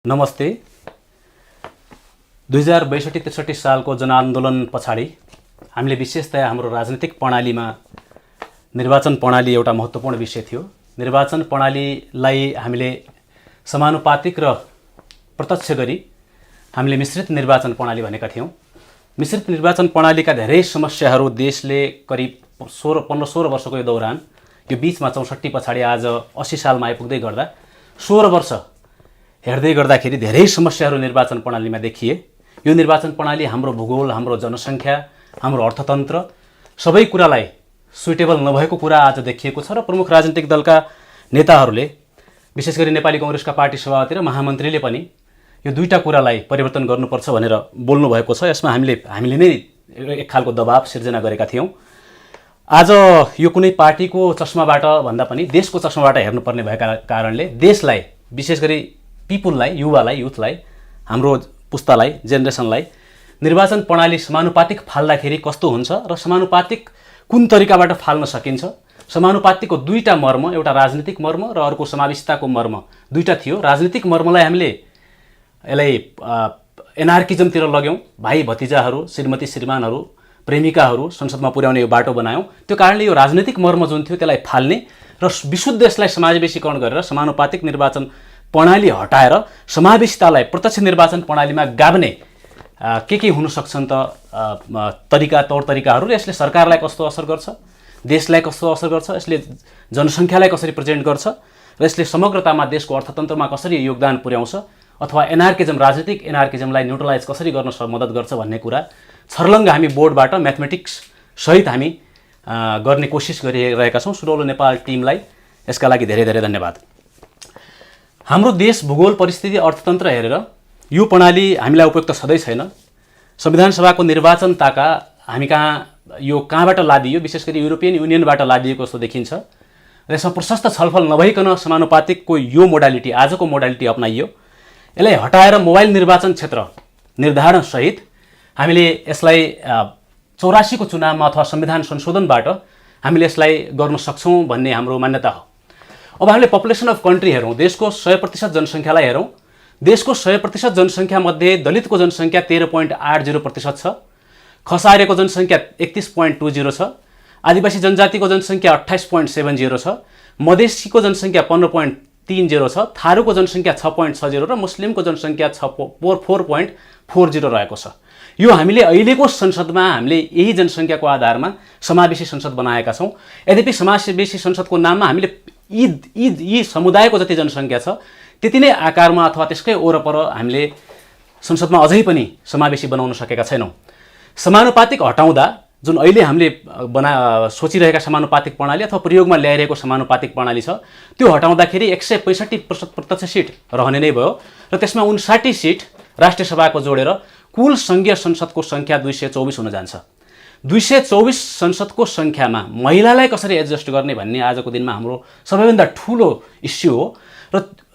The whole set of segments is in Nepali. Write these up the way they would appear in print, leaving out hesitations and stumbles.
नमस्ते। 2062-63 सालको जनआन्दोलन पछाडि हामीले विशेषतया हाम्रो राजनीतिक प्रणालीमा निर्वाचन प्रणाली एउटा महत्त्वपूर्ण विषय थियो। निर्वाचन प्रणालीलाई हामीले समानुपातिक र प्रत्यक्ष गरी हामीले मिश्रित निर्वाचन प्रणाली भनेका थियौँ। मिश्रित निर्वाचन प्रणालीका धेरै समस्याहरू देशले करिब 15-16 वर्षको यो दौरान, यो बीचमा 64 पछाडि आज 80 सालमा आइपुग्दै गर्दा 16 वर्ष हेर्दै गर्दाखेरि धेरै समस्याहरू निर्वाचन प्रणालीमा देखिए। यो निर्वाचन प्रणाली हाम्रो भूगोल, हाम्रो जनसङ्ख्या, हाम्रो अर्थतन्त्र सबै कुरालाई सुइटेबल नभएको कुरा आज देखिएको छ र प्रमुख राजनीतिक दलका नेताहरूले, विशेष गरी नेपाली कांग्रेसका पार्टी सभापति र महामन्त्रीले पनि यो दुईटा कुरालाई परिवर्तन गर्नुपर्छ भनेर बोल्नु भएको छ। यसमा हामीले नै एक खालको दबाव सिर्जना गरेका थियौँ। आज यो कुनै पार्टीको चस्माबाट भन्दा पनि देशको चस्माबाट हेर्नुपर्ने भएका कारणले देशलाई, विशेष गरी पिपुललाई, युवालाई, युथलाई, हाम्रो पुस्तालाई, जेनेरेसनलाई निर्वाचन प्रणाली समानुपातिक फाल्दाखेरि कस्तो हुन्छ र समानुपातिक कुन तरिकाबाट फाल्न सकिन्छ, समानुपातिकको दुईटा मर्म, एउटा राजनीतिक मर्म र अर्को समावेशिताको मर्म दुईटा थियो। राजनीतिक मर्मलाई हामीले यसलाई एनार्किजमतिर लग्यौँ। भाइ भतिजाहरू, श्रीमती श्रीमानहरू, प्रेमिकाहरू संसदमा पुर्याउने यो बाटो बनायौँ। त्यो कारणले यो राजनीतिक मर्म जुन थियो त्यसलाई फाल्ने र विशुद्ध यसलाई समावेशीकरण गरेर समानुपातिक निर्वाचन प्रणाली हटाएर समावेशितालाई प्रत्यक्ष निर्वाचन प्रणालीमा गाभ्ने के हुन सक्छन् त तौर तरिकाहरू र यसले सरकारलाई कस्तो असर गर्छ, देशलाई कस्तो असर गर्छ, यसले जनसङ्ख्यालाई कसरी प्रेजेन्ट गर्छ र यसले समग्रतामा देशको अर्थतन्त्रमा कसरी योगदान पुर्याउँछ अथवा एनार्किजम, राजनीतिक एनार्किजमलाई न्युट्रलाइज कसरी गर्न मद्दत गर्छ भन्ने कुरा छर्लङ्ग हामी बोर्डबाट म्याथमेटिक्स सहित हामी गर्ने कोसिस गरिरहेका छौँ। सुनौलो नेपाल टिमलाई यसका लागि धेरै धेरै धन्यवाद। हाम्रो देश, भूगोल, परिस्थिति, अर्थतन्त्र हेरेर यो प्रणाली हामीलाई उपयुक्त सधैँ छैन। संविधान सभाको निर्वाचन ताका हामी कहाँ यो कहाँबाट लादियो, विशेष गरी युरोपियन युनियनबाट लादिएको जस्तो देखिन्छ र यसमा प्रशस्त छलफल नभइकन समानुपातिकको यो मोडालिटी, आजको मोडालिटी अपनाइयो। यसलाई हटाएर मोबाइल निर्वाचन क्षेत्र निर्धारण सहित हामीले यसलाई 84 को चुनावमा अथवा संविधान संशोधनबाट हामीले यसलाई गर्न सक्छौँ भन्ने हाम्रो मान्यता हो। अब हामीले पपुलेसन अफ कन्ट्री हेरौँ, देशको 100% जनसङ्ख्यालाई हेरौँ। देशको 100% जनसङ्ख्या मध्ये दलितको जनसङ्ख्या 13.80% छ, खसारेको जनसङ्ख्या 31.20 छ, आदिवासी जनजातिको जनसङ्ख्या 28.70 छ, मधेसीको जनसङ्ख्या 15.30 छ, थारूको जनसङ्ख्या 6.60 र मुस्लिमको जनसङ्ख्या 4.40 रहेको छ। यो हामीले अहिलेको संसदमा हामीले यही जनसङ्ख्याको आधारमा समावेशी संसद बनाएका छौँ। यद्यपि समावेशी संसदको नाममा हामीले यी समुदायको जति जनसङ्ख्या छ त्यति नै आकारमा अथवा त्यसकै वरपर हामीले संसदमा अझै पनि समावेशी बनाउन सकेका छैनौँ। समानुपातिक हटाउँदा, जुन अहिले हामीले सोचिरहेका समानुपातिक प्रणाली अथवा प्रयोगमा ल्याइरहेको समानुपातिक प्रणाली छ, त्यो हटाउँदाखेरि 165% प्रत्यक्ष सिट रहने नै भयो र त्यसमा 59 सिट राष्ट्रिय सभाको जोडेर कुल सङ्घीय संसदको सङ्ख्या 224 हुन जान्छ। 224 संसदको सङ्ख्यामा महिलालाई कसरी एडजस्ट गर्ने भन्ने आजको दिनमा हाम्रो सबैभन्दा ठुलो इस्यु हो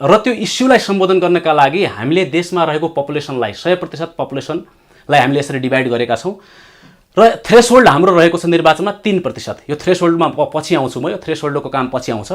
र त्यो इस्युलाई सम्बोधन गर्नका लागि हामीले देशमा रहेको पपुलेसनलाई, 100% पपुलेसनलाई हामीले यसरी डिभाइड गरेका छौँ र थ्रेसहोल्ड हाम्रो रहेको छ निर्वाचनमा 3%। यो थ्रेसहोल्डमा पछि आउँछु म, यो थ्रेसहोल्डको काम पछि आउँछ।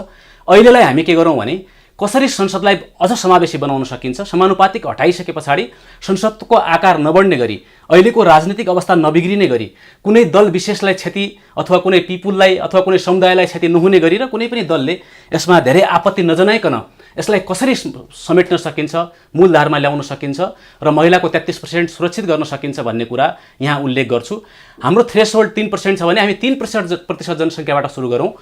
अहिलेलाई हामी के गरौँ भने कसरी संसदलाई अझ समावेशी बनाउन सकिन्छ, समानुपातिक हटाइसके पछाडि संसदको आकार नबढ्ने गरी, अहिलेको राजनीतिक अवस्था नबिग्रिने गरी, कुनै दल विशेषलाई क्षति अथवा कुनै पिपुललाई अथवा कुनै समुदायलाई क्षति नहुने गरी र कुनै पनि दलले यसमा धेरै आपत्ति नजनाइकन यसलाई कसरी समेट्न सकिन्छ, मूलधारमा ल्याउन सकिन्छ र महिलाको 33% सुरक्षित गर्न सकिन्छ भन्ने कुरा यहाँ उल्लेख गर्छु। हाम्रो थ्रेसहोल्ड 3% छ भने हामी 3% जनसङ्ख्याबाट सुरु गरौँ।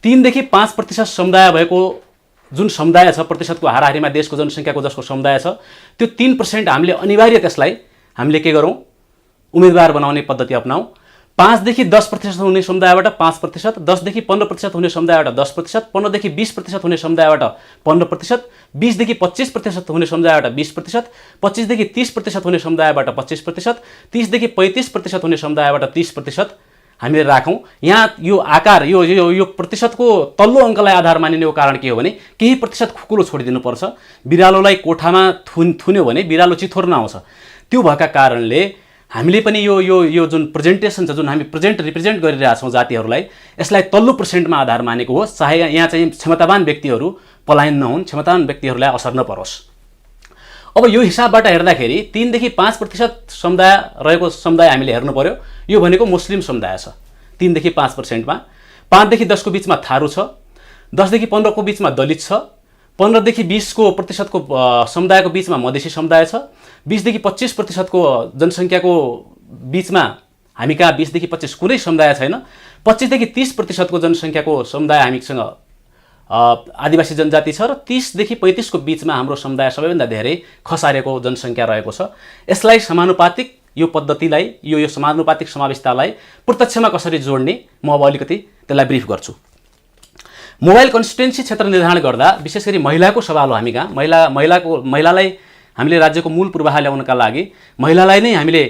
3 देखि 5% समुदाय भएको जुन समुदाय छ, प्रतिशतको हाराहारीमा देशको जनसङ्ख्याको जसको समुदाय छ, त्यो 3% हामीले अनिवार्य त्यसलाई हामीले के गरौँ, उम्मेदवार बनाउने पद्धति अपनाऊ। 5 देखि 10% हुने समुदायबाट 5%, 10 देखि 15% हुने समुदायबाट 10%, 15 देखि 20% हुने समुदायबाट 15%, 20 देखि 25% हुने समुदायबाट 20%, 25 देखि 30% हुने समुदायबाट 25%, 30 देखि 35% हुने समुदायबाट 30% हामीले राखौँ। यहाँ यो आकार, यो प्रतिशतको तल्लो अङ्कलाई आधार मानिनेको कारण के हो भने केही प्रतिशत खुकुलो छोडिदिनुपर्छ। बिरालोलाई कोठामा थुन्यो भने बिरालो चिथोर्न आउँछ। त्यो भएका कारणले हामीले पनि यो जुन प्रेजेन्टेसन छ, जुन हामी रिप्रेजेन्ट गरिरहेछौँ जातिहरूलाई, यसलाई तल्लो पर्सेन्टमा आधार मानेको होस्, चाहे यहाँ चाहिँ क्षमतावान व्यक्तिहरू पलायन नहुन्, क्षमतावान व्यक्तिहरूलाई असर नपरोस्। अब यो हिसाबबाट हेर्दाखेरि 3 देखि 5% समुदाय रहेको समुदाय हामीले हेर्नु पर्यो। यो भनेको मुस्लिम समुदाय छ 3 देखि 5%मा। 5 देखि 10 को बीचमा थारू छ, 10 देखि 15 को बीचमा दलित छ, 15 देखि 20 को प्रतिशतको समुदायको बीचमा मधेसी समुदाय छ, 20 देखि 25% को जनसङ्ख्याको बीचमा हामी कहाँ 20 देखि 25 कुनै समुदाय छैन, 25 देखि 30% को जनसङ्ख्याको समुदाय हामीसँग आदिवासी जनजाति छ, र 30 देखि 35 को बीचमा हाम्रो समुदाय सबैभन्दा धेरै खसारेको जनसङ्ख्या रहेको छ। यसलाई समानुपातिक यो पद्धतिलाई यो समानुपातिक समावेशितालाई प्रत्यक्षमा कसरी जोड्ने म अब अलिकति त्यसलाई ब्रिफ गर्छु। मोबाइल कन्स्टिट्युएन्सी क्षेत्र निर्धारण गर्दा विशेष गरी महिलाको सवाल हो। हामी कहाँ महिलालाई हामीले राज्यको मूल पूर्वाधार ल्याउनका लागि, महिलालाई नै हामीले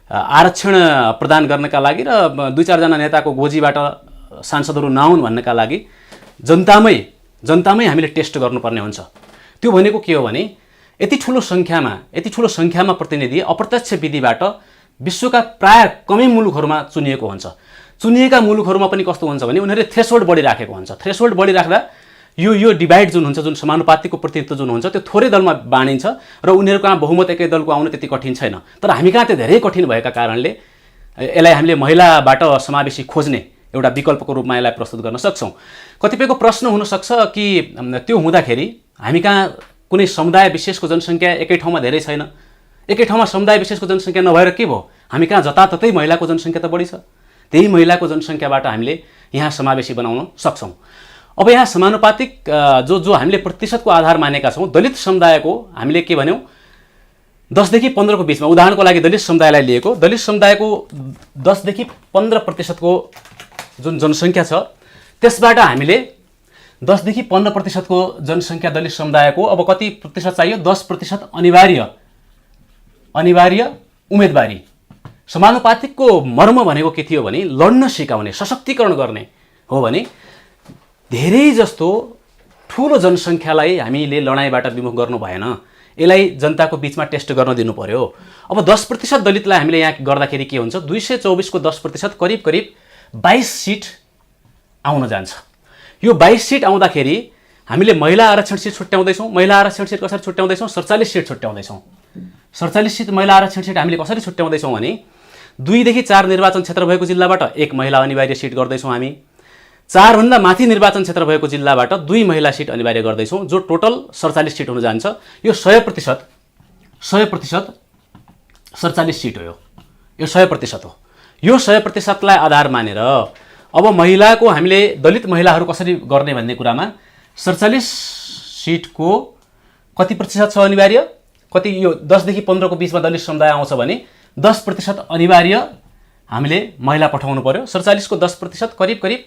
आरक्षण प्रदान गर्नका लागि र 2-4 जना नेताको गोजीबाट सांसदहरू नआउन् भन्नका लागि जनतामै हामीले टेस्ट गर्नुपर्ने हुन्छ। त्यो भनेको के हो भने यति ठुलो सङ्ख्यामा प्रतिनिधि अप्रत्यक्ष विधिबाट विश्वका प्राय कमै मुलुकहरूमा चुनिएको हुन्छ। चुनिएका मुलुकहरूमा पनि कस्तो हुन्छ भने उनीहरूले थ्रेसहोल्ड बढिराखेको हुन्छ। थ्रेसहोल्ड बढिराख्दा यो डिभाइड जुन हुन्छ, जुन समानुपातिकको प्रतिनिधित्व जुन हुन्छ, त्यो थोरै दलमा बाँडिन्छ र उनीहरूको कहाँ बहुमत एकै दलको आउनु त्यति कठिन छैन। तर हामी कहाँ त्यो धेरै कठिन भएका कारणले यसलाई हामीले महिलाबाट समावेशी खोज्ने एउटा विकल्पको रूपमा यसलाई प्रस्तुत गर्न सक्छौँ। कतिपयको प्रश्न हुनसक्छ कि त्यो हुँदाखेरि हामी कहाँ कुनै समुदाय विशेषको जनसङ्ख्या एकै ठाउँमा धेरै छैन, एकै ठाउँमा समुदाय विशेषको जनसङ्ख्या नभएर के भयो, हामी कहाँ जताततै महिलाको जनसङ्ख्या त बढी छ, त्यही महिलाको जनसङ्ख्याबाट हामीले यहाँ समावेशी बनाउन सक्छौँ। अब यहाँ समानुपातिक जो हामीले प्रतिशतको आधार मानेका छौँ, दलित समुदायको हामीले के भन्यौँ 10 देखि 15 को बीचमा, उदाहरणको लागि दलित समुदायलाई लिएको, दलित समुदायको 10 देखि 15% को जुन जनसङ्ख्या छ त्यसबाट हामीले 10 देखि 15% को जनसङ्ख्या दलित समुदायको अब कति प्रतिशत चाहियो, 10% अनिवार्य उम्मेदवारी। समानुपातिकको मर्म भनेको के थियो भने लड्न सिकाउने, सशक्तिकरण गर्ने हो भने धेरै जस्तो ठुलो जनसङ्ख्यालाई हामीले लडाइँबाट विमुख गर्नु भएन, यसलाई जनताको बीचमा टेस्ट गर्न दिनु पर्यो। अब 10% दलितलाई हामीले यहाँ गर्दाखेरि के हुन्छ, 224 को 10% करिब 22 सीट आउन जान्छ। यो 22 सीट आउँदाखेरि हामीले महिला आरक्षण सीट छुट्याउँदैछौँ। महिला आरक्षण सीट कसरी छुट्याउँदैछौँ, 47 सीट छुट्याउँदैछौँ। 47 सीट महिला आरक्षण सीट हामीले कसरी छुट्याउँदैछौँ भने 2 देखि 4 निर्वाचन क्षेत्र भएको जिल्लाबाट 1 महिला अनिवार्य सीट गर्दैछौँ हामी। 4 भन्दा माथि निर्वाचन क्षेत्र भएको जिल्लाबाट 2 महिला सीट अनिवार्य गर्दैछौँ, जो टोटल 47 सीट हुन जान्छ। यो 100% 47 सीट हो। यो 100% हो। यो 100%लाई आधार मानेर अब महिलाको हामीले दलित महिलाहरू कसरी गर्ने भन्ने कुरामा 47 सीटको कति प्रतिशत छ अनिवार्य, कति यो 10 देखि 15 को बीचमा दलित समुदाय आउँछ भने 10% अनिवार्य हामीले महिला पठाउनु पर्यो। 47 को 10% करिब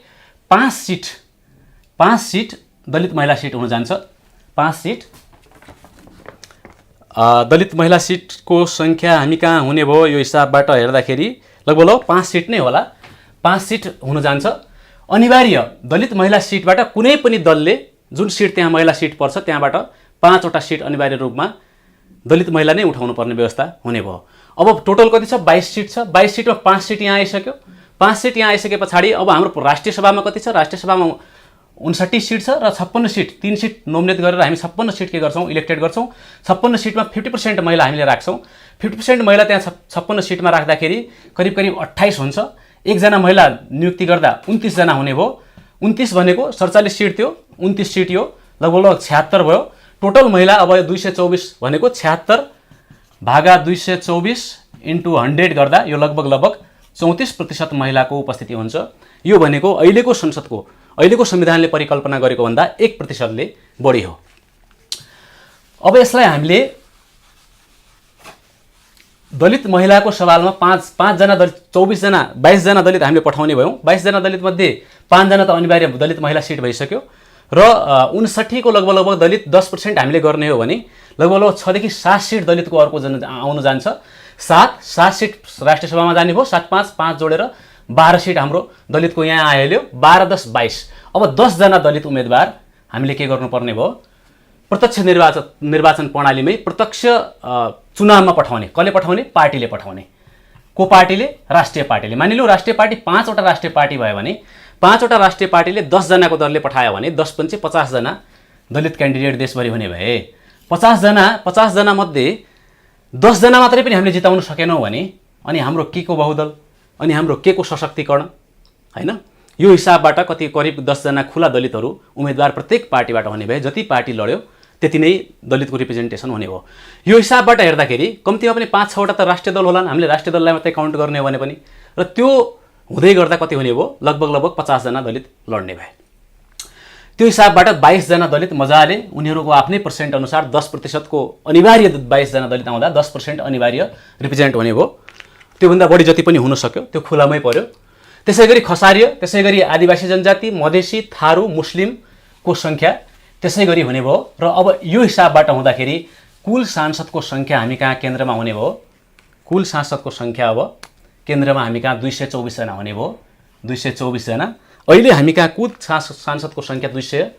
5 सीट दलित महिला सीट हुन जान्छ। 5 सीट दलित महिला सीटको सङ्ख्या हामी कहाँ हुने भयो, यो हिसाबबाट हेर्दाखेरि लगभग 5 सीट नै होला। 5 सीट हुन जान्छ। अनिवार्य दलित महिला सीटबाट कुनै पनि दलले जुन सीट त्यहाँ महिला सीट पर्छ त्यहाँबाट 5 वटा सीट अनिवार्य रूपमा दलित महिला नै उठाउनु पर्ने व्यवस्था हुने भयो। अब टोटल कति छ, 22 सीट छ। 22 सीटमा 5 सीट यहाँ आइसक्यो। 5 सीट यहाँ आइसके पछाडि अब हाम्रो राष्ट्रिय सभामा कति छ, राष्ट्रिय सभामा 59 सीट छ र 56 सीट, 3 सीट नोमिनेट गरेर हामी 56 सीट के गर्छौँ, इलेक्टेड गर्छौँ। 56 सीटमा 50% महिला हामीले राख्छौँ। 50% महिला त्यहाँ 56 सीटमा राख्दाखेरि करिब 28 हुन्छ। 1 जना महिला नियुक्ति गर्दा 29 जना हुने भयो। 29 भनेको 47 सीट थियो, 29 सीट यो लगभग 76 भयो। टोटल महिला अब 224 भनेको 76 भागा 224 × 100 गर्दा यो लगभग 34% महिलाको उपस्थिति हुन्छ। यो भनेको अहिलेको संसदको, अहिलेको संविधानले परिकल्पना गरेको भन्दा 1%ले बढी हो। अब यसलाई हामीले दलित महिलाको सवालमा 5 जना दलित, 22 जना दलित हामीले पठाउने भयौँ। 22 जना दलित मध्ये 5 जना त अनिवार्य दलित महिला सीट भइसक्यो र 59 को लगभग दलित 10% हामीले गर्ने हो भने लगभग 6 देखि 7 सीट दलितको अर्को आउन जान्छ। 7 सीट राष्ट्रिय सभामा जाने भयो। 7 5 जोडेर 12 सीट हाम्रो दलितको यहाँ आइहाल्यो। 12 10 22। अब 10 जना दलित उम्मेदवार हामीले के गर्नुपर्ने भयो, प्रत्यक्ष निर्वाचन प्रणालीमै प्रत्यक्ष चुनावमा पठाउने। कसले पठाउने, पार्टीले पठाउने। को पार्टीले, राष्ट्रिय पार्टीले। मानिलिउँ राष्ट्रिय पार्टी 5 वटा राष्ट्रिय पार्टी भयो भने 5 वटा राष्ट्रिय पार्टीले 10 जनाको दरले पठायो भने 10 पंचे 50 जना दलित क्यान्डिडेट देशभरि हुने भए 50 जना मध्ये 10 जना मात्रै पनि हामीले जिताउन सकेनौँ भने अनि हाम्रो के को बहुदल, अनि हाम्रो के को सशक्तिकरण हैन? यो हिसाबबाट कति करिब 10 जना खुला दलितहरू उम्मेदवार प्रत्येक पार्टीबाट हुने भए जति पार्टी लड्यो त्यति नै दलितको रिप्रेजेन्टेसन हुने भयो। यो हिसाबबाट हेर्दाखेरि कम्तीमा पनि 5-6 वटा त राष्ट्रिय दल होलान्, हामीले राष्ट्रिय दललाई मात्रै काउन्ट गर्ने हो भने पनि, र त्यो हुँदै गर्दा कति हुने भयो, लगभग 50 जना दलित लड्ने भए। त्यो हिसाबबाट 22 जना दलित मजाले उनीहरूको आफ्नै पर्सेन्ट अनुसार 10% को अनिवार्य 22 जना दलित आउँदा 10% अनिवार्य रिप्रेजेन्ट हुने भयो। त्योभन्दा बढी जति पनि हुन सक्यो त्यो खुलामै पर्यो। त्यसैगरी खसारियो, त्यसैगरी आदिवासी जनजाति, मधेसी, थारू, मुस्लिमको सङ्ख्या त्यसैगरी हुने भयो। र अब यो हिसाबबाट हुँदाखेरि कुल सांसदको सङ्ख्या हामी कहाँ केन्द्रमा हुने भयो, कुल सांसदको सङ्ख्या अब केन्द्रमा हामी कहाँ 224 जना हुने भयो। 224 जना। अहिले हामी कहाँ कुल सांसदको सङ्ख्या 200,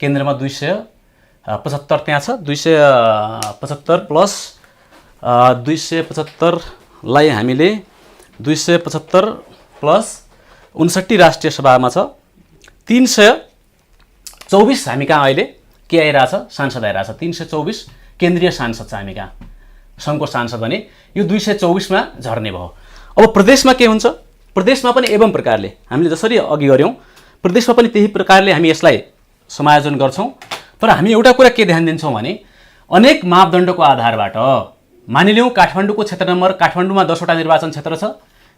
केन्द्रमा 275 त्यहाँ छ। 275 प्लस 275 लाई हामीले 275 प्लस 59 राष्ट्रिय सभामा छ। 324 हामी कहाँ अहिले के आइरहेछ, सांसद आइरहेछ। 324 केन्द्रीय सांसद छ हामी कहाँ, सङ्घको सांसद भने यो 224 मा झर्ने भयो। अब प्रदेशमा के हुन्छ, प्रदेशमा पनि एवं प्रकारले हामीले जसरी अघि गऱ्यौँ प्रदेशमा पनि त्यही प्रकारले हामी यसलाई समायोजन गर्छौँ। तर हामी एउटा कुरा के ध्यान दिन्छौँ भने अनेक मापदण्डको आधारबाट मानिलिउँ काठमाडौँको क्षेत्र नम्बर, काठमाडौँमा 10 वटा निर्वाचन क्षेत्र छ,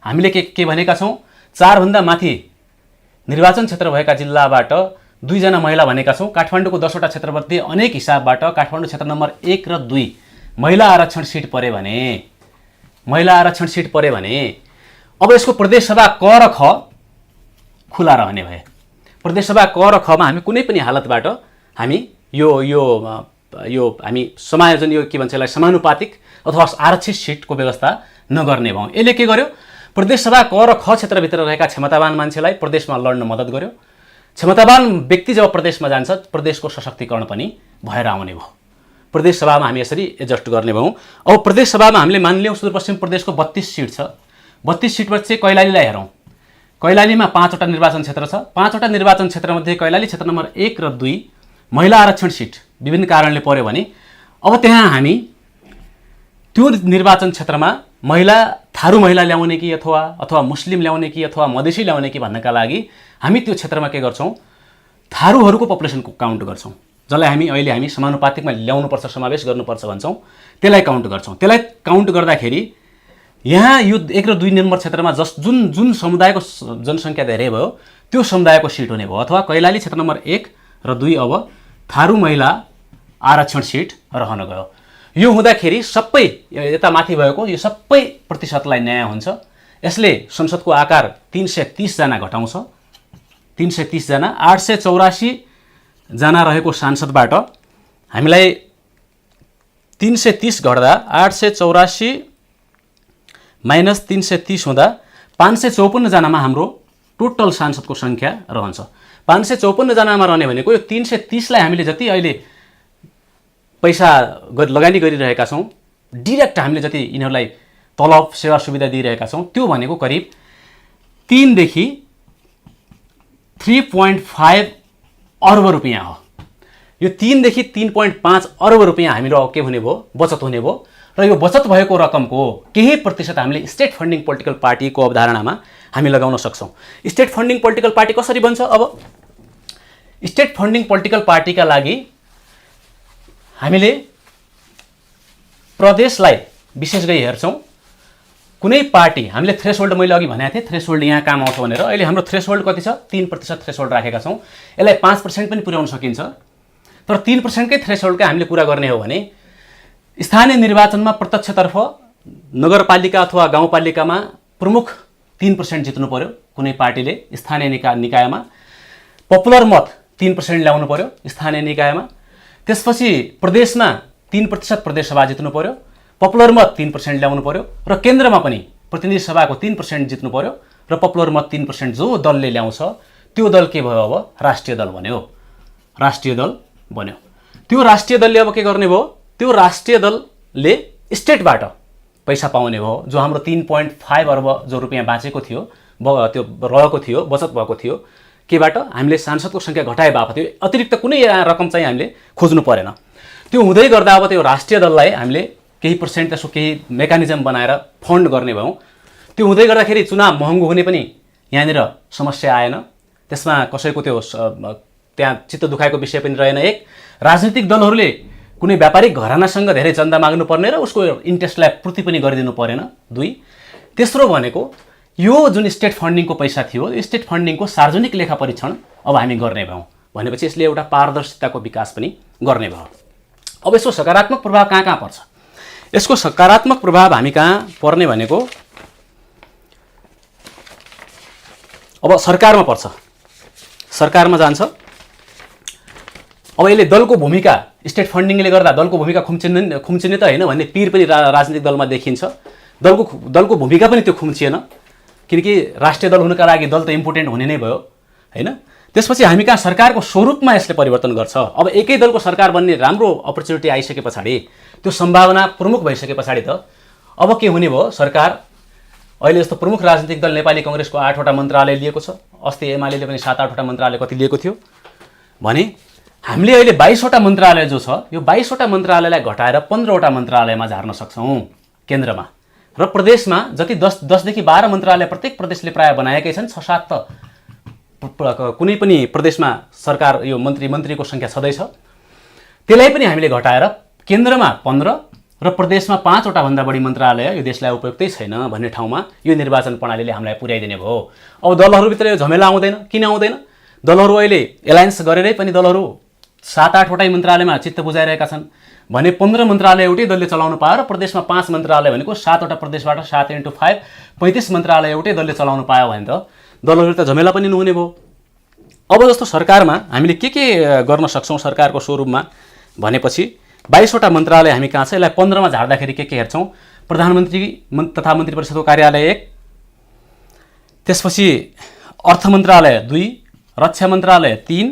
हामीले के भनेका छौँ 4 भन्दा माथि निर्वाचन क्षेत्र भएका जिल्लाबाट 2 जना महिला भनेका छौँ। काठमाडौँको 10 वटा क्षेत्रमध्ये अनेक हिसाबबाट काठमाडौँ क्षेत्र नम्बर 1 र 2 महिला आरक्षण सिट परे भने अब यसको प्रदेशसभा क र ख खुला रहने भए, प्रदेशसभा क र खमा हामी कुनै पनि हालतबाट हामी यो हामी समायोजन यो के भन्छ यसलाई समानुपातिक अथवा आरक्षित सिटको व्यवस्था नगर्ने भयौँ। यसले के गर्यो, प्रदेशसभा क र ख क्षेत्रभित्र रहेका क्षमतावान मान्छेलाई प्रदेशमा लड्न मद्दत गर्यो। क्षमतावान व्यक्ति जब प्रदेशमा जान्छ प्रदेशको सशक्तिकरण पनि भएर आउने भयो। प्रदेशसभामा हामी यसरी एडजस्ट गर्ने भयौँ। अब प्रदेशसभामा हामीले मानिलिउँ सुदूरपश्चिम प्रदेशको 32 सिट छ। 32 सिटबाट चाहिँ कैलालीलाई हेरौँ। कैलालीमा 5 वटा निर्वाचन क्षेत्र छ। 5 वटा निर्वाचन क्षेत्रमध्ये कैलाली क्षेत्र नम्बर 1 र 2 महिला आरक्षण सिट विभिन्न कारणले पर्यो भने अब त्यहाँ हामी त्यो निर्वाचन क्षेत्रमा थारू महिला ल्याउने कि अथवा मुस्लिम ल्याउने कि अथवा मधेसी ल्याउने कि भन्नका लागि हामी त्यो क्षेत्रमा के गर्छौँ, थारूहरूको पपुलेसनको काउन्ट गर्छौँ, जसलाई हामी समानुपातिकमा ल्याउनुपर्छ, समावेश गर्नुपर्छ भन्छौँ। त्यसलाई काउन्ट गर्छौँ। त्यसलाई काउन्ट गर्दाखेरि यहाँ यो 1 र 2 नम्बर क्षेत्रमा जुन समुदायको जनसङ्ख्या धेरै भयो त्यो समुदायको सिट हुने भयो। अथवा कैलाली क्षेत्र नम्बर 1 र 2 अब थारू महिला आरक्षण सिट रहन गयो। यो हुँदाखेरि सबै यता माथि भएको यो सबै प्रतिशतलाई न्याय हुन्छ। यसले संसदको आकार 330 जना घटाउँछ। 330 जना 884 जना रहेको सांसदबाट हामीलाई 330 घट्दा 884 माइनस 330 हुँदा 554 जनामा हाम्रो टोटल सांसदको सङ्ख्या रहन्छ। 554 जनामा रहने भनेको यो 330 लाई हामीले जति अहिले पैसा लगानी गरिरहेका छौँ, डिरेक्ट हामीले जति यिनीहरूलाई तलब सेवा सुविधा दिइरहेका छौँ त्यो भनेको करिब 3 देखि 3.5 अर्ब रुपियाँ हो। यो 3 देखि 3.5 अर्ब रुपियाँ हामीहरू के हुने भयो, बचत हुने भयो। र यो बचत भएको रकमको केही प्रतिशत हामीले स्टेट फन्डिङ पोलिटिकल पार्टीको अवधारणामा हामी लगाउन सक्छौँ। स्टेट फन्डिङ पोलिटिकल पार्टी कसरी बन्छ? अब स्टेट फन्डिङ पोलिटिकल पार्टीका लागि हामीले प्रदेशलाई विशेष गरी हेर्छौँ। कुनै पार्टी हामीले थ्रेसहोल्ड, मैले अघि भनेको थिएँ थ्रेसहोल्ड यहाँ काम आउँछ भनेर, अहिले हाम्रो थ्रेसहोल्ड कति छ? 3% थ्रेसहोल्ड राखेका छौँ। यसलाई 5% पनि पुर्याउन सकिन्छ। तर 3% कै थ्रेसहोल्डकै हामीले कुरा गर्ने हो भने स्थानीय निर्वाचनमा प्रत्यक्षतर्फ नगरपालिका अथवा गाउँपालिकामा प्रमुख 3% जित्नु पर्यो कुनै पार्टीले स्थानीय निकायमा। पपुलर मत 3% ल्याउनु पर्यो स्थानीय निकायमा। त्यसपछि प्रदेशमा 3% प्रदेशसभा जित्नु पर्यो, पपुलर मत 3% ल्याउनु पर्यो। र केन्द्रमा पनि प्रतिनिधि सभाको 3% जित्नु पर्यो र पपुलर मत 3% जो दलले ल्याउँछ त्यो दल के भयो? अब राष्ट्रिय दल बन्यो। राष्ट्रिय दल बन्यो। त्यो राष्ट्रिय दलले अब के गर्ने भयो? त्यो राष्ट्रिय दलले स्टेटबाट पैसा पाउने भयो। जो हाम्रो 3.5 अर्ब जो रुपियाँ बाँचेको थियो, त्यो रहेको थियो, बचत भएको थियो, केबाट हामीले सांसदको सङ्ख्या घटाए बापत थियो, अतिरिक्त कुनै रकम चाहिँ हामीले खोज्नु परेन। त्यो हुँदै गर्दा अब त्यो राष्ट्रिय दललाई हामीले केही पर्सेन्ट त्यसको केही मेकानिजम बनाएर फन्ड गर्ने भयौँ। त्यो हुँदै गर्दाखेरि चुनाव महँगो हुने पनि यहाँनिर समस्या आएन। त्यसमा कसैको त्यो त्यहाँ चित्त दुखाएको विषय पनि रहेन। एक, राजनीतिक दलहरूले कुनै व्यापारिक घरानासँग धेरै चन्दा माग्नु पर्ने र उसको इन्ट्रेस्टलाई पूर्ति पनि गरिदिनु परेन। दुई, तेस्रो भनेको यो जुन स्टेट फन्डिङको पैसा थियो, यो स्टेट फन्डिङको सार्वजनिक लेखा परीक्षण अब हामी गर्ने भयौँ भनेपछि यसले एउटा पारदर्शिताको विकास पनि गर्ने भयो। अब यसको सकारात्मक प्रभाव कहाँ कहाँ पर्छ? यसको सकारात्मक प्रभाव हामी कहाँ पर्ने भनेको अब सरकारमा पर्छ। सरकारमा जान्छ। अब यसले दलको भूमिका, स्टेट फन्डिङले गर्दा दलको भूमिका खुम्चिने त होइन भन्ने पिर पनि राजनीतिक दलमा देखिन्छ। दलको भूमिका पनि त्यो खुम्चिएन, किनकि राष्ट्रिय दल हुनका लागि दल त इम्पोर्टेन्ट हुने नै भयो होइन। त्यसपछि हामी कहाँ सरकारको स्वरूपमा यसले परिवर्तन गर्छ। अब एकै दलको सरकार बन्ने राम्रो अपर्च्युनिटी आइसके पछाडि, त्यो सम्भावना प्रमुख भइसके पछाडि त अब के हुने भयो? सरकार अहिले जस्तो प्रमुख राजनीतिक दल नेपाली कांग्रेसको 8वटा मन्त्रालय लिएको छ। अस्ति एमालेले पनि 7-8वटा मन्त्रालय कति लिएको थियो भने हामीले अहिले 22वटा मन्त्रालय जो छ, यो 22वटा मन्त्रालयलाई घटाएर 15वटा मन्त्रालयमा झार्न सक्छौँ केन्द्रमा। र प्रदेशमा जति 10 देखि 12 मन्त्रालय प्रत्येक प्रदेशले प्राय बनाएकै छन्। 6-7 त कुनै पनि प्रदेशमा सरकार यो मन्त्रीको सङ्ख्या छँदैछ। त्यसलाई पनि हामीले घटाएर केन्द्रमा 15 र प्रदेशमा 5वटा भन्दा बढी मन्त्रालय यो देशलाई उपयुक्तै छैन भन्ने ठाउँमा यो निर्वाचन प्रणालीले हामीलाई पुर्याइदिने भयो। अब दलहरूभित्र यो झमेला आउँदैन। किन आउँदैन? दलहरू अहिले एलायन्स गरेरै पनि दलहरू 7-8वटै मन्त्रालयमा चित्त बुझाइरहेका छन् भने 15 मन्त्रालय एउटै दलले चलाउनु पायो र प्रदेशमा 5 मन्त्रालय भनेको 7वटा प्रदेशबाट 7 × 5 35 मन्त्रालय एउटै दलले चलाउनु पायो भने त दलहरू त झमेला पनि नहुने भयो। अब जस्तो सरकारमा हामीले के गर्न सक्छौँ सरकारको स्वरूपमा भनेपछि 22वटा मन्त्रालय हामी कहाँ छ, यसलाई 15मा झार्दाखेरि के हेर्छौँ? प्रधानमन्त्री तथा मन्त्री परिषदको कार्यालय 1, त्यसपछि अर्थ मन्त्रालय 2, रक्षा मन्त्रालय 3,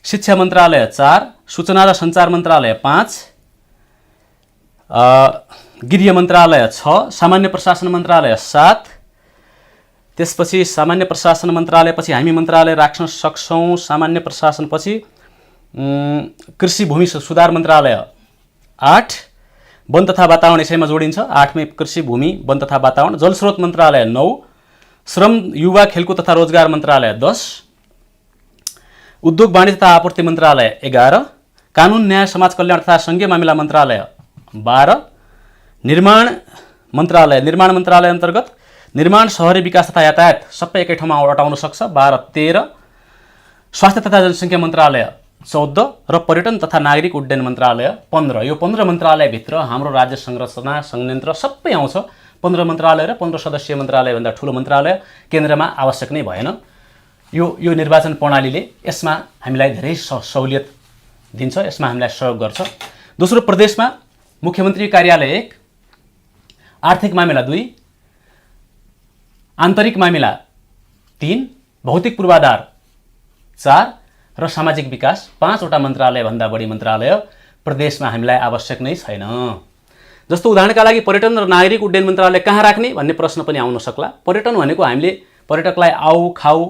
शिक्षा मन्त्रालय 4, सूचना र सञ्चार मन्त्रालय 5, गृह मन्त्रालय 6, सामान्य प्रशासन मन्त्रालय 7, त्यसपछि सामान्य प्रशासन मन्त्रालयपछि हामी मन्त्रालय राख्न सक्छौँ। सामान्य प्रशासनपछि कृषि भूमि सुधार मन्त्रालय 8, वन तथा वातावरण यसैमा जोडिन्छ। 8मै कृषि भूमि वन तथा वातावरण। जलस्रोत मन्त्रालय 9, श्रम युवा खेलकुद तथा रोजगार मन्त्रालय 10, उद्योग वाणिज्य तथा आपूर्ति मन्त्रालय 11, कानुन न्याय समाज कल्याण तथा सङ्घीय मामिला मन्त्रालय 12, निर्माण मन्त्रालय अन्तर्गत निर्माण शहरी विकास तथा यातायात सबै एकै ठाउँमा अटाउन सक्छ 12-13, स्वास्थ्य तथा जनसङ्ख्या मन्त्रालय 14 र पर्यटन तथा नागरिक उड्डयन मन्त्रालय 15। यो 15 मन्त्रालयभित्र हाम्रो राज्य संरचना संयन्त्र सबै आउँछ। 15 मन्त्रालय र 15 सदस्यीय मन्त्रालयभन्दा ठुलो मन्त्रालय केन्द्रमा आवश्यक नै भएन। यो निर्वाचन प्रणालीले यसमा हामीलाई धेरै सहुलियत दिन्छ, यसमा हामीलाई सहयोग गर्छ। दोस्रो, प्रदेशमा मुख्यमन्त्री कार्यालय 1, आर्थिक मामिला 2, आन्तरिक मामिला 3, भौतिक पूर्वाधार 4 र सामाजिक विकास 5वटा मन्त्रालयभन्दा बढी मन्त्रालय प्रदेशमा हामीलाई आवश्यक नै छैन। जस्तो उदाहरणका लागि पर्यटन र नागरिक उड्डयन मन्त्रालय कहाँ राख्ने भन्ने प्रश्न पनि आउन सक्ला। पर्यटन भनेको हामीले पर्यटकलाई आऊ खाऊ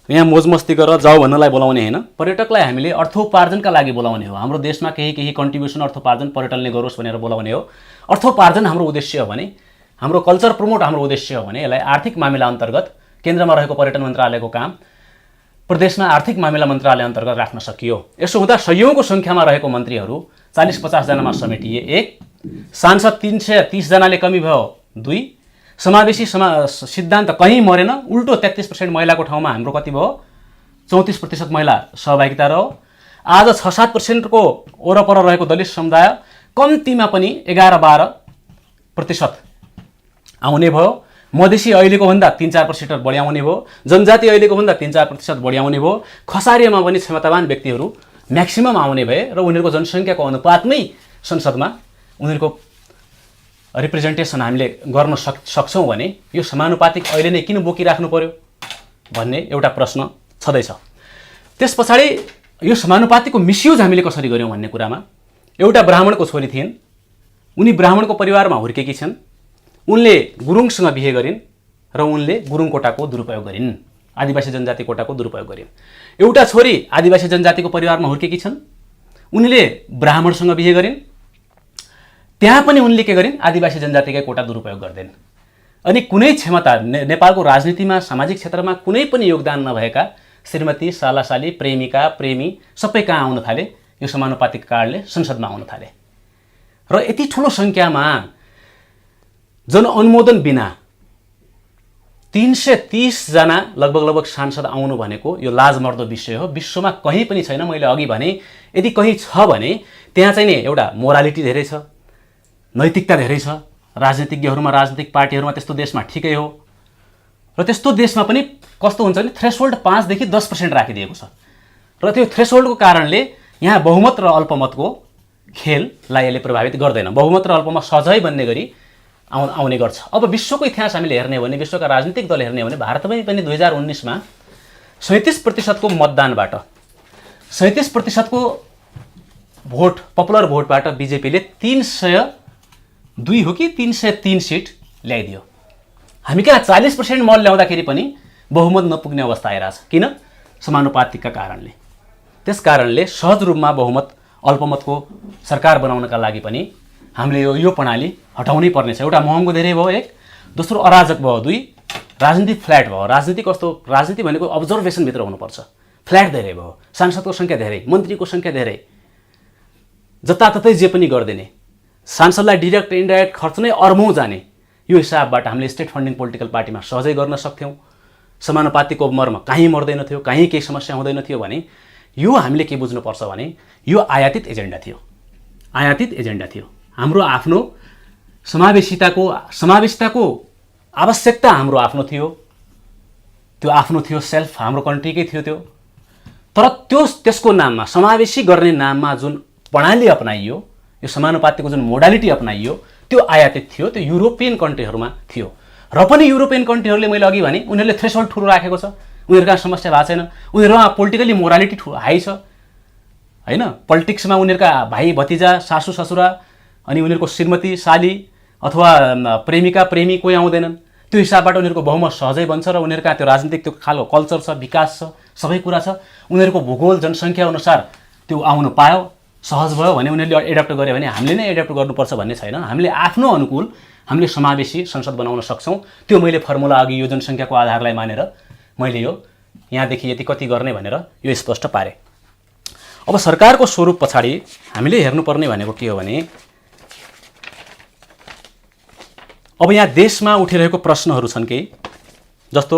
यहाँ मोजमस्ती गरेर जाऊ भन्नलाई बोलाउने होइन। पर्यटकलाई हामीले अर्थोपार्जनका लागि बोलाउने हो। हाम्रो देशमा केही कन्ट्रिब्युसन अर्थोपार्जन पर्यटनले गरोस् भनेर बोलाउने हो। अर्थोपार्जन हाम्रो उद्देश्य हो भने, हाम्रो कल्चर प्रमोट हाम्रो उद्देश्य हो भने यसलाई आर्थिक मामिला अन्तर्गत केन्द्रमा रहेको पर्यटन मन्त्रालयको काम प्रदेशमा आर्थिक मामिला मन्त्रालय अन्तर्गत राख्न सकियो। यसो हुँदा सयौँको सङ्ख्यामा रहेको मन्त्रीहरू 40-50 जनामा समेटिए 1, सांसद 330 जनाले कमी भयो 2, समावेशी सिद्धान्त कहीँ मरेन, उल्टो 33% महिलाको ठाउँमा हाम्रो कति भयो 34% महिला सहभागिता रह्यो। आज 6-7%को वरपर रहेको दलित समुदाय कम्तीमा पनि 11-12% आउने भयो। मधेसी अहिलेको भन्दा 3-4% बढी आउने भयो। जनजाति अहिलेको भन्दा 3-4% बढी आउने भयो। खसारीमा पनि क्षमतावान व्यक्तिहरू म्याक्सिमम आउने भए र उनीहरूको जनसङ्ख्याको अनुपातमै संसदमा उनीहरूको रिप्रेजेन्टेसन हामीले गर्न सक्छौँ भने यो समानुपातिक अहिले नै किन बोकिराख्नु पर्यो भन्ने एउटा प्रश्न छँदैछ। त्यस पछाडि यो समानुपातिकको मिसयुज हामीले कसरी गर्यौँ भन्ने कुरामा एउटा ब्राह्मणको छोरी थिइन्। उनी ब्राह्मणको परिवारमा हुर्केकी छन्। उनले गुरुङसँग बिहे गरिन् र उनले गुरुङ कोटाको दुरुपयोग गरिन्, आदिवासी जनजाति कोटाको दुरुपयोग गरिन्। एउटा छोरी आदिवासी जनजातिको परिवारमा हुर्केकी छन्। उनले ब्राह्मणसँग बिहे गरिन्, त्यहाँ पनि उनले के गरिन्, आदिवासी जनजातिकै कोटा दुरुपयोग गर्दैन्। अनि कुनै क्षमता नेपालको राजनीतिमा सामाजिक क्षेत्रमा कुनै पनि योगदान नभएका श्रीमती, सालासाली, प्रेमिका, प्रेमी सबै कहाँ आउन थाले, यो समानुपातिक कारणले संसदमा आउन थाले। र यति ठुलो सङ्ख्यामा जनअनुमोदन बिना 330 जना लगभग सांसद आउनु भनेको यो लाजमर्दो विषय हो। विश्वमा कहीँ पनि छैन। मैले अघि भने यदि कहीँ छ भने त्यहाँ चाहिँ नि एउटा मोरालिटी धेरै छ, नैतिकता धेरै छ। राजनीतिज्ञहरूमा, राजनीतिक पार्टीहरूमा त्यस्तो देशमा ठिकै हो। र त्यस्तो देशमा पनि कस्तो हुन्छ भने थ्रेसहोल्ड 5 देखि 10% राखिदिएको छ। र त्यो थ्रेसहोल्डको कारणले यहाँ बहुमत र अल्पमतको खेललाई यसले प्रभावित गर्दैन। बहुमत र अल्पमत सहजै बन्ने गरी आउने गर्छ। अब विश्वको इतिहास हामीले हेर्ने हो भने, विश्वका राजनीतिक दल हेर्ने हो भने भारतमै पनि 2019 मा 37% मतदानबाट 37% भोट, पपुलर भोटबाट बीजेपीले 302 हो कि 303 सिट ल्याइदियो। हामी कहाँ 40% मत ल्याउँदाखेरि पनि बहुमत नपुग्ने अवस्था आइरहेछ। किन? समानुपातिकका कारणले। त्यस कारणले सहज रूपमा बहुमत अल्पमतको सरकार बनाउनका लागि पनि हामीले यो प्रणाली हटाउनै पर्नेछ। एउटा महँगो धेरै भयो, एक। दोस्रो अराजक भयो, दुई। राजनीति फ्ल्याट भयो। राजनीति कस्तो? राजनीति भनेको अब्जर्भेसनभित्र हुनुपर्छ। फ्ल्याट धेरै भयो, सांसदको सङ्ख्या धेरै, मन्त्रीको सङ्ख्या धेरै, जताततै जे पनि गरिदिने, सांसदलाई डिरेक्ट इन्डाइरेक्ट खर्च नै अर्बौँ जाने। यो हिसाबबाट हामीले स्टेट फन्डिङ पोलिटिकल पार्टीमा सहजै गर्न सक्थ्यौँ। समानुपातिकको मर्म कहीँ मर्दैन थियो, कहीँ केही समस्या हुँदैन थियो भने यो हामीले के बुझ्नुपर्छ भने यो आयातित एजेन्डा थियो। आयातित एजेन्डा थियो। हाम्रो आफ्नो समावेशिताको आवश्यकता हाम्रो आफ्नो थियो। त्यो आफ्नो थियो, सेल्फ हाम्रो कन्ट्रीकै थियो त्यो। तर त्यसको नाममा, समावेशी गर्ने नाममा जुन प्रणाली अपनाइयो, यो समानुपातिकको जुन मोडालिटी अपनाइयो, त्यो आयातित थियो। त्यो युरोपियन कन्ट्रीहरूमा थियो। र पनि युरोपियन कन्ट्रीहरूले मैले अघि भने उनीहरूले थ्रेसहोल्ड ठुलो राखेको छ। उनीहरूका समस्या भएको छैन। उनीहरूमा पोलिटिकली मोरालिटी हाई छ हैन। पोलिटिक्समा उनीहरूका भाइ भतिजा, सासू ससुरा, अनि उनीहरूको श्रीमती, साली अथवा प्रेमिका, प्रेमी कोही आउँदैनन्। त्यो हिसाबबाट उनीहरूको बहुमत सहजै बन्छ र उनीहरूका त्यो राजनीतिक त्यो खालको कल्चर छ, विकास छ, सबै कुरा छ। उनीहरूको भूगोल, जनसङ्ख्या अनुसार त्यो आउन पायो, सहज भयो भने उनीहरूले एडप्ट गर्यो भने हामीले नै एडप्ट गर्नुपर्छ भन्ने छैन। हामीले आफ्नो अनुकूल हामीले समावेशी संसद बनाउन सक्छौँ। त्यो मैले फर्मुला अघि यो जनसङ्ख्याको आधारलाई मानेर मैले यो यहाँदेखि यति कति गर्ने भनेर यो स्पष्ट पारेँ। अब सरकारको स्वरूप पछाडि हामीले हेर्नुपर्ने भनेको के हो भने अब यहाँ देशमा उठिरहेको प्रश्नहरू छन् केही, जस्तो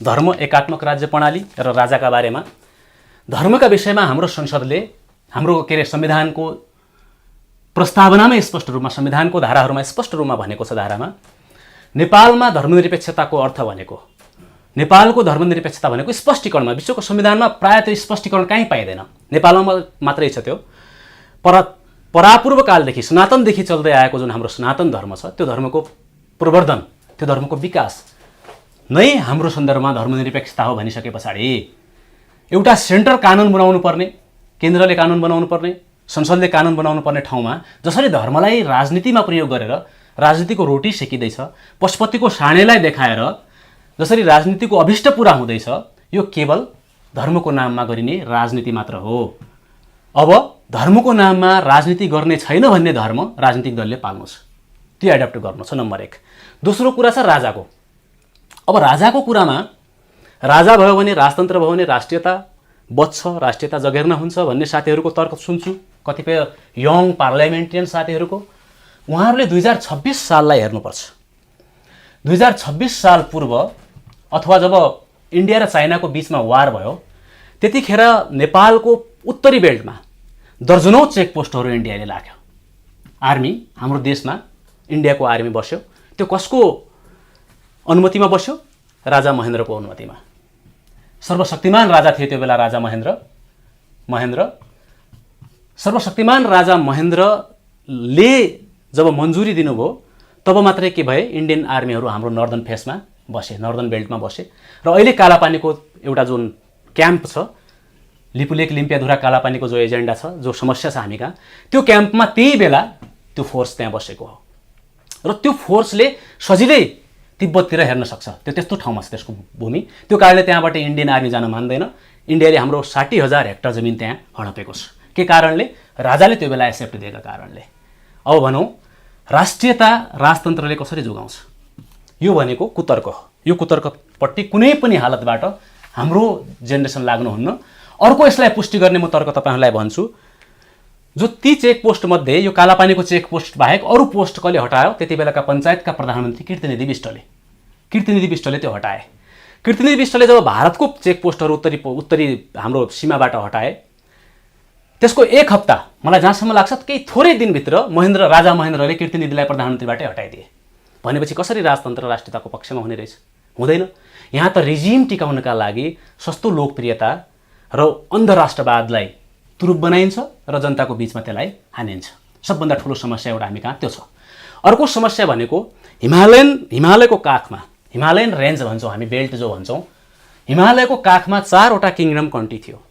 धर्म एकात्मक राज्य प्रणाली र राजाका बारेमा। धर्मका विषयमा हाम्रो संसदले हाम्रो संविधानको प्रस्तावनामै स्पष्ट रूपमा, संविधानको धाराहरूमा स्पष्ट रूपमा भनेको छ। धारामा नेपालमा धर्मनिरपेक्षताको अर्थ भनेको, नेपालको धर्मनिरपेक्षता भनेको स्पष्टीकरणमा, विश्वको संविधानमा प्रायः त्यो स्पष्टीकरण कहीँ पाइँदैन। नेपालमा मात्रै छ त्यो। परापूर्व कालदेखि, सनातनदेखि चल्दै आएको जुन हाम्रो सनातन धर्म छ, त्यो धर्मको प्रवर्धन, त्यो धर्मको विकास नै हाम्रो सन्दर्भमा धर्मनिरपेक्षता हो भनिसके पछाडि एउटा सेन्टर कानुन बनाउनु पर्ने, केन्द्रले कानुन बनाउनु पर्ने, संसदले कानुन बनाउनु पर्ने ठाउँमा जसरी धर्मलाई राजनीतिमा प्रयोग गरेर राजनीतिको रोटी सेकिँदैछ, पशुपतिको साँडेलाई देखाएर जसरी राजनीतिको अभिष्ट पुरा हुँदैछ, यो केवल धर्मको नाममा गरिने राजनीति मात्र हो। अब धर्मको नाममा राजनीति गर्ने छैन भन्ने धर्म राजनीतिक दलले पाल्नु छ, त्यो एडप्ट गर्नु छ, नम्बर 1। दोस्रो कुरा छ राजाको। अब राजाको कुरामा, राजा भयो भने, राजतन्त्र भयो भने राष्ट्रियता बच्छ, राष्ट्रियता जगेर्ना हुन्छ भन्ने साथीहरूको तर्क सुन्छु, कतिपय यङ पार्लियामेन्टेरियन साथीहरूको। उहाँहरूले 2026 साललाई हेर्नुपर्छ। 2026 साल पूर्व अथवा जब इन्डिया र चाइनाको बिचमा वार भयो, त्यतिखेर नेपालको उत्तरी बेल्टमा दर्जनौं चेकपोस्टहरू इन्डियाले लाग्यो। आर्मी, हाम्रो देशमा इन्डियाको आर्मी बस्यो। त्यो कसको अनुमतिमा बस्यो? राजा महेन्द्रको अनुमतिमा। सर्वशक्तिमान राजा थिए त्यो बेला राजा महेन्द्र। सर्वशक्तिमान राजा महेन्द्रले जब मन्जुरी दिनुभयो तब मात्रै के भए, इन्डियन आर्मीहरू हाम्रो नर्दन फेसमा बसे, नर्दन बेल्टमा बसे। र अहिले कालापानीको एउटा जुन क्याम्प छ, लिपुलेक लिम्पियाधुरा कालापानीको जो एजेन्डा छ, जो समस्या छ हामी कहाँ, त्यो क्याम्पमा त्यही बेला त्यो फोर्स त्यहाँ बसेको हो। र त्यो फोर्सले सजिलै तिब्बततिर हेर्न सक्छ। त्यो त्यस्तो ठाउँमा छ त्यसको भूमि। त्यो कारणले त्यहाँबाट इन्डियन आर्मी जान मान्दैन। इन्डियाले हाम्रो 60,000 हेक्टर जमिन त्यहाँ हडपेको छ। के कारणले? राजाले त्यो बेला एक्सेप्ट दिएका कारणले। अब भनौँ राष्ट्रियता राजतन्त्रले कसरी जोगाउँछ? यो भनेको कुतर्क हो। यो कुतर्कपट्टि कुनै पनि हालतबाट हाम्रो जेनेरेसन लाग्नुहुन्न। अर्को यसलाई पुष्टि गर्ने म तर्क तपाईँहरूलाई भन्छु, जो ती चेकपोस्टमध्ये यो कालापानीको चेकपोस्ट बाहेक अरू पोस्ट कसले हटायो? त्यति बेलाका पञ्चायतका प्रधानमन्त्री कीर्तिनिधि विष्टले त्यो हटाए। कीर्तिनिधि विष्टले जब भारतको चेकपोस्टहरू उत्तरी हाम्रो सीमाबाट हटाए, त्यसको एक हप्ता, मलाई जहाँसम्म लाग्छ केही थोरै दिनभित्र राजा महेन्द्रले कीर्तिनिधिलाई प्रधानमन्त्रीबाटै हटाइदिए। भनेपछि कसरी राजतन्त्र राष्ट्रियताको पक्षमा हुने रहेछ? हुँदैन। यहाँ त रिजिम टिकाउनका लागि सस्तो लोकप्रियता र अन्धराष्ट्रवादलाई तुरुप बनाइन्छ र जनताको बिचमा त्यसलाई हानिन्छ। सबभन्दा ठुलो समस्या एउटा हामी कहाँ त्यो छ। अर्को समस्या भनेको हिमालयको काखमा, हिमालयन रेन्ज भन्छौँ हामी, बेल्ट जो भन्छौँ, हिमालयको काखमा 4वटा किङडम कन्ट्री थियो।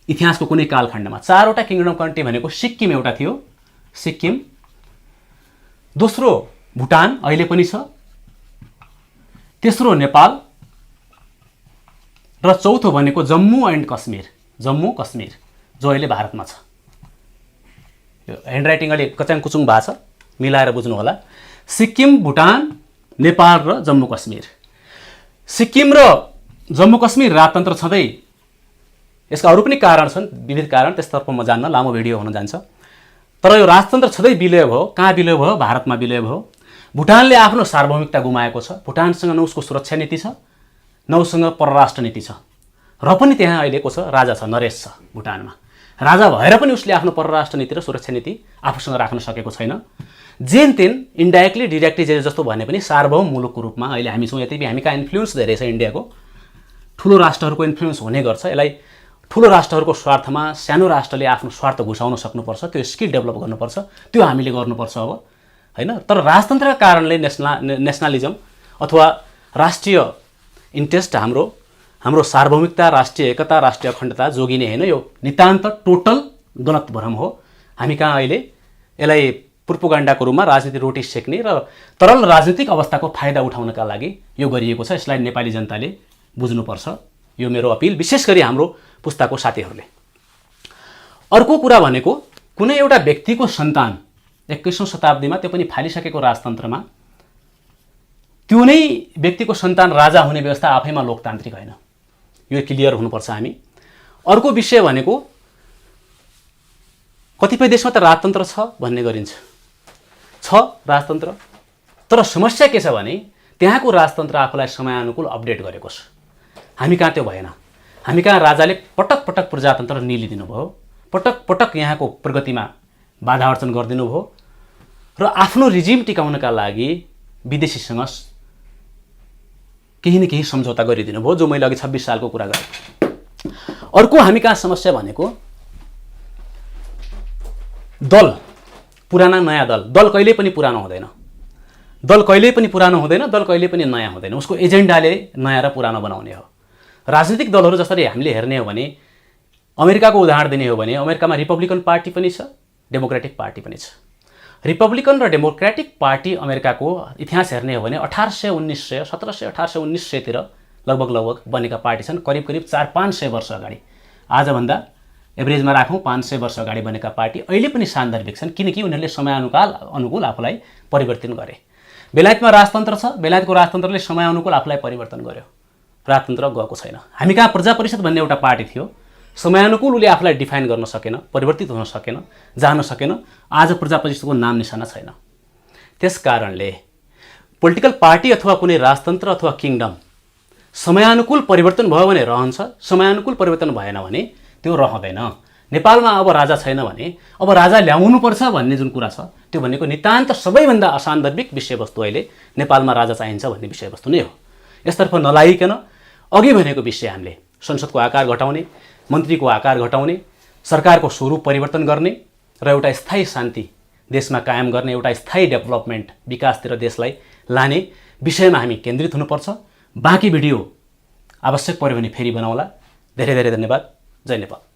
इतिहासको कुनै कालखण्डमा 4वटा किङडम कन्ट्री भनेको सिक्किम एउटा थियो, सिक्किम, दोस्रो भुटान अहिले पनि छ, तेस्रो नेपाल र चौथो भनेको जम्मू एन्ड कश्मीर, जो अहिले भारतमा छ। यो ह्यान्डराइटिङ अलि कचाङकुचुङ भएको छ, मिलाएर बुझ्नु होला। सिक्किम, भुटान, नेपाल र जम्मू कश्मीर। सिक्किम र जम्मू कश्मीर राजतन्त्र छँदै, यसका अरू पनि कारण छन्, विविध कारण, त्यसतर्फ म जान्न, लामो भिडियो हुन जान्छ। तर यो राजतन्त्र छँदै विलय भयो। कहाँ विलय भयो? भारतमा विलय भयो। भुटानले आफ्नो सार्वभौमिकता गुमाएको छ। भुटानसँग न उसको सुरक्षा नीति छ, न उसँग परराष्ट्र नीति छ, र पनि त्यहाँ अहिले को छ? राजा छ, नरेश छ भुटानमा। राजा भएर पनि उसले आफ्नो परराष्ट्र नीति र सुरक्षा नीति आफूसँग राख्न सकेको छैन। जेन तेन इन्डाइरेक्टली डिरेक्टली जे जस्तो भने पनि सार्वभौम मुलुकको रूपमा अहिले हामी छौँ। यति हामी कहाँ इन्फ्लुएन्स धेरै छ इन्डियाको, ठुलो राष्ट्रहरूको इन्फ्लुएन्स हुने गर्छ। यसलाई ठुलो राष्ट्रहरूको स्वार्थमा सानो राष्ट्रले आफ्नो स्वार्थ घुसाउन सक्नुपर्छ, त्यो स्किल डेभलप गर्नुपर्छ, त्यो हामीले गर्नुपर्छ अब, हैन? तर राजतन्त्रका कारणले नेसनलिजम अथवा राष्ट्रिय इन्ट्रेस्ट, हाम्रो सार्वभौमिकता, राष्ट्रिय एकता, राष्ट्रिय अखण्डता जोगिने होइन। यो नितान्त टोटल गलत भ्रम हो। हामी कहाँ अहिले यसलाई प्रोपोगन्डाको रूपमा राजनीति रोटी सेक्ने र तरल राजनीतिक अवस्थाको फाइदा उठाउनका लागि यो गरिएको छ। यसलाई नेपाली जनताले बुझ्नुपर्छ। यो मेरो अपिल, विशेष गरी हाम्रो पुस्ताको साथीहरूले। अर्को कुरा भनेको कुनै एउटा व्यक्तिको सन्तान 21औं शताब्दीमा, त्यो पनि फालिसकेको राजतन्त्रमा, त्यो नै व्यक्तिको सन्तान राजा हुने व्यवस्था आफैमा लोकतान्त्रिक होइन। यो क्लियर हुनुपर्छ हामी। अर्को विषय भनेको कतिपय देशमा त राजतन्त्र छ भन्ने गरिन्छ, छ राजतन्त्र, तर समस्या के छ भने त्यहाँको राजतन्त्र आफूलाई समयानुकूल अपडेट गरेको छ। हामी कहाँ त्यो भएन। हामी कहाँ राजाले पटक पटक प्रजातन्त्र निलिदिनु भयो, पटक पटक यहाँको प्रगतिमा बाधा अर्चन गरिदिनु भयो र आफ्नो रिजिम टिकाउनका लागि विदेशीसँग केही न केही सम्झौता गरिदिनु भयो, जो मैले अघि 26 सालको कुरा गरेँ। अर्को हामी कहाँ समस्या भनेको दल, पुराना नयाँ दल कहिल्यै पनि पुरानो हुँदैन, दल कहिल्यै पनि पुरानो हुँदैन, दल कहिल्यै पनि नयाँ हुँदैन। उसको एजेन्डाले नयाँ र पुरानो बनाउने हो। राजनीतिक दलहरू जसरी हामीले हेर्ने हो भने, अमेरिकाको उदाहरण दिने हो भने अमेरिकामा रिपब्लिकन पार्टी पनि छ, डेमोक्रेटिक पार्टी पनि छ। रिपब्लिकन र डेमोक्रेटिक पार्टी अमेरिकाको इतिहास हेर्ने हो भने 1700-1900 तिर लगभग बनेका पार्टी छन्। करिब 400-500 वर्ष अगाडि, आजभन्दा एभरेजमा राखौँ 500 वर्ष अगाडि बनेका पार्टी अहिले पनि सान्दर्भिक छन्, किनकि उनीहरूले समयानुकूल आफूलाई परिवर्तन गरे। बेलायतमा राजतन्त्र छ, बेलायतको राजतन्त्रले समयानुकूल आफूलाई परिवर्तन गर्यो, राजतन्त्र गएको छैन। हामी कहाँ प्रजा परिषद भन्ने एउटा पार्टी थियो, समयानुकूल उसले आफूलाई डिफाइन गर्न सकेन, परिवर्तित हुन सकेन, जान सकेन। आज प्रजा परिषदको नाम निशाना छैन। त्यस कारणले पोलिटिकल पार्टी अथवा कुनै राजतन्त्र अथवा किङडम समयानुकूल परिवर्तन भयो भने रहन्छ, समयानुकूल परिवर्तन भएन भने त्यो रहँदैन। नेपालमा अब राजा छैन भने अब राजा ल्याउनुपर्छ भन्ने जुन कुरा छ, त्यो भनेको नितान्त सबैभन्दा असान्दर्भिक विषयवस्तु अहिले नेपालमा राजा चाहिन्छ भन्ने विषयवस्तु नै हो। यसतर्फ नलागिकन अघि भनेको विषय हामीले संसदको आकार घटाउने, मन्त्रीको आकार घटाउने, सरकारको स्वरूप परिवर्तन गर्ने र एउटा स्थायी शान्ति देशमा कायम गर्ने, एउटा स्थायी डेभलपमेन्ट विकासतिर देशलाई लाने विषयमा हामी केन्द्रित हुनुपर्छ। बाँकी भिडियो आवश्यक पर्यो भने फेरि बनाउला। धेरै धेरै धन्यवाद। जय नेपाल।